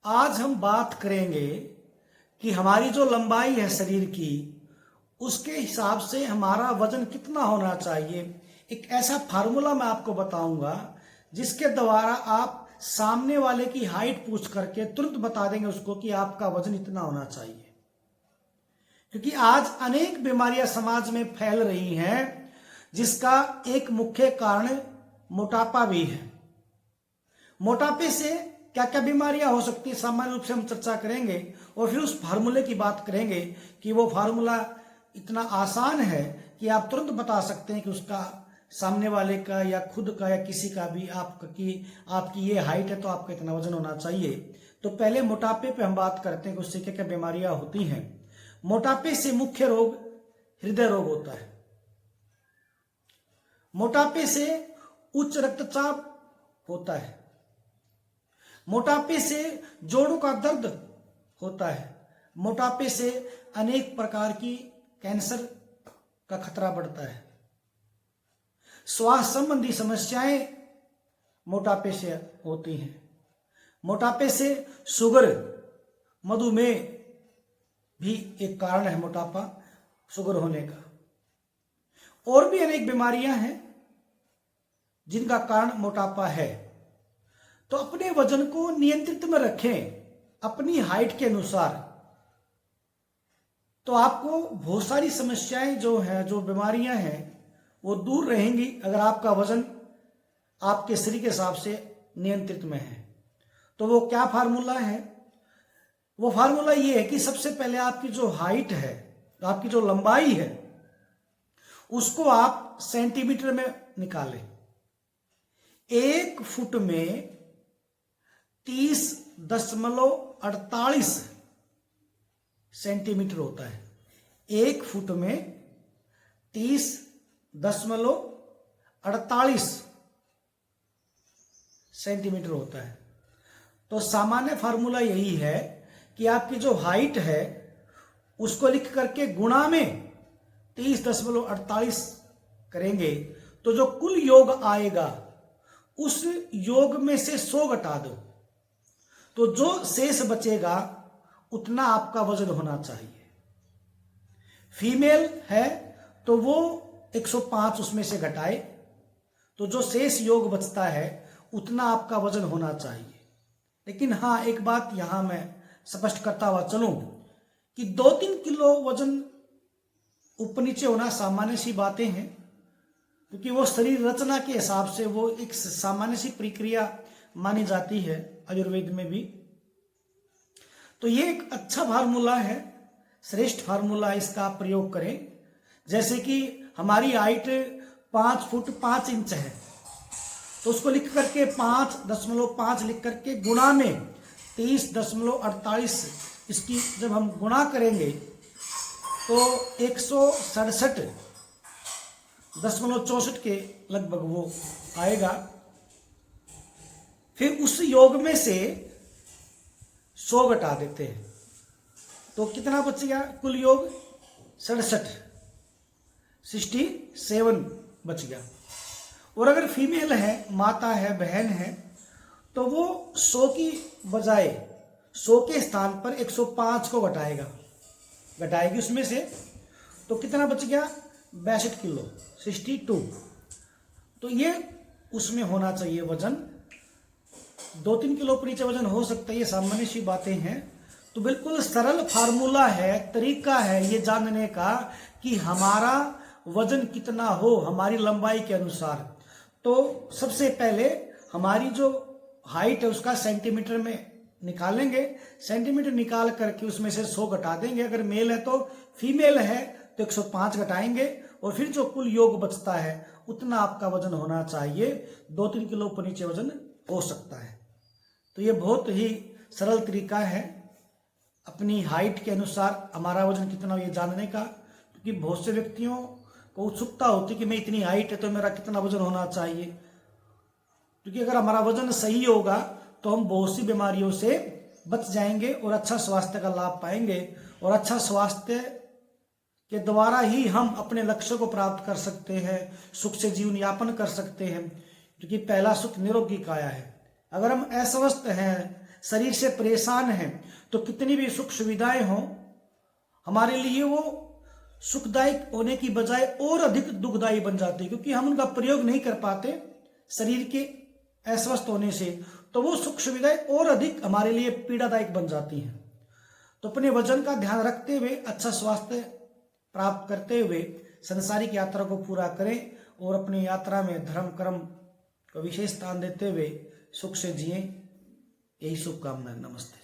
आज हम बात करेंगे कि हमारी जो लंबाई है शरीर की, उसके हिसाब से हमारा वजन कितना होना चाहिए। एक ऐसा फार्मूला मैं आपको बताऊंगा जिसके द्वारा आप सामने वाले की हाइट पूछ करके तुरंत बता देंगे उसको कि आपका वजन इतना होना चाहिए। क्योंकि आज अनेक बीमारियां समाज में फैल रही हैं, जिसका एक मुख्य कारण मोटापा भी है। मोटापे से क्या क्या बीमारियां हो सकती है, सामान्य रूप से हम चर्चा करेंगे और फिर उस फार्मूले की बात करेंगे कि वो फार्मूला इतना आसान है कि आप तुरंत बता सकते हैं कि उसका सामने वाले का या खुद का या किसी का भी आपकी ये हाइट है तो आपका इतना वजन होना चाहिए। तो पहले मोटापे पे हम बात करते हैं कि उससे क्या क्या बीमारियां होती हैं। मोटापे से मुख्य रोग हृदय रोग होता है। मोटापे से उच्च रक्तचाप होता है। मोटापे से जोड़ों का दर्द होता है। मोटापे से अनेक प्रकार की कैंसर का खतरा बढ़ता है। श्वास संबंधी समस्याएं मोटापे से होती हैं। मोटापे से शुगर, मधुमेह भी एक कारण है मोटापा, शुगर होने का। और भी अनेक बीमारियां हैं जिनका कारण मोटापा है। तो अपने वजन को नियंत्रित में रखें अपनी हाइट के अनुसार, तो आपको बहुत सारी समस्याएं जो हैं, जो बीमारियां हैं, वो दूर रहेंगी अगर आपका वजन आपके शरीर के हिसाब से नियंत्रित में है। तो वो क्या फार्मूला है? वो फार्मूला ये है कि सबसे पहले आपकी जो हाइट है, आपकी जो लंबाई है, उसको आप सेंटीमीटर में निकालें। 1 फुट में 30.48 सेंटीमीटर होता है। 1 फुट में 30.48 सेंटीमीटर होता है। तो सामान्य फार्मूला यही है कि आपकी जो हाइट है उसको लिख करके गुणा में 30.48 करेंगे तो जो कुल योग आएगा उस योग में से 100 घटा दो, तो जो शेष बचेगा उतना आपका वजन होना चाहिए। फीमेल है तो वो 105 उसमें से घटाए, तो जो शेष योग बचता है उतना आपका वजन होना चाहिए। लेकिन हाँ, एक बात यहां मैं स्पष्ट करता हुआ चलूं कि 2-3 किलो वजन ऊपर नीचे होना सामान्य सी बातें हैं, क्योंकि वो शरीर रचना के हिसाब से वो एक सामान्य सी प्रक्रिया मानी जाती है आयुर्वेद में भी। तो ये एक अच्छा फार्मूला है, श्रेष्ठ फार्मूला, इसका आप प्रयोग करें। जैसे कि हमारी हाइट 5 फुट 5 इंच है, तो उसको लिख करके 5.5 लिख करके गुणा में 30.48, इसकी जब हम गुणा करेंगे तो 167.64 के लगभग वो आएगा। फिर उस योग में से 100 घटा देते हैं तो कितना बच गया? कुल योग 67 बच गया। और अगर फीमेल है, माता है, बहन है, तो वो 100 की बजाय 100 के स्थान पर 105 को घटाएगी उसमें से, तो कितना बच गया? 62 किलो, 62। तो ये उसमें होना चाहिए वजन। 2-3 किलो पर नीचे वजन हो सकता है, ये सामान्य सी बातें हैं। तो बिल्कुल सरल फार्मूला है, तरीका है ये जानने का कि हमारा वजन कितना हो हमारी लंबाई के अनुसार। तो सबसे पहले हमारी जो हाइट है उसका सेंटीमीटर में निकालेंगे। सेंटीमीटर निकाल करके उसमें से 100 घटा देंगे। अगर मेल है तो, फीमेल है तो 105 घटाएंगे, और फिर जो कुल योग बचता है उतना आपका वजन होना चाहिए। 2-3 किलो ऊपर नीचे वजन हो सकता है। तो ये बहुत ही सरल तरीका है अपनी हाइट के अनुसार हमारा वजन कितना हो ये जानने का। क्योंकि बहुत से व्यक्तियों को उत्सुकता होती कि मैं इतनी हाइट है तो मेरा कितना वजन होना चाहिए। क्योंकि अगर हमारा वजन सही होगा तो हम बहुत सी बीमारियों से बच जाएंगे और अच्छा स्वास्थ्य का लाभ पाएंगे। और अच्छा स्वास्थ्य के द्वारा ही हम अपने लक्ष्य को प्राप्त कर सकते हैं, सुख से जीवन यापन कर सकते हैं। क्योंकि पहला सुख निरोगी काया है। अगर हम अस्वस्थ हैं, शरीर से परेशान हैं, तो कितनी भी सुख सुविधाएं हों, हमारे लिए वो सुखदायक होने की बजाय और अधिक दुखदायी बन जाती है, क्योंकि हम उनका प्रयोग नहीं कर पाते शरीर के अस्वस्थ होने से, तो वो सुख सुविधाएं और अधिक हमारे लिए पीड़ादायक बन जाती हैं। तो अपने वजन का ध्यान रखते हुए, अच्छा स्वास्थ्य प्राप्त करते हुए संसारिक यात्रा को पूरा करें और अपनी यात्रा में धर्म कर्म को विशेष स्थान देते हुए सुख से जिए। यही शुभकामनाएं। नमस्ते।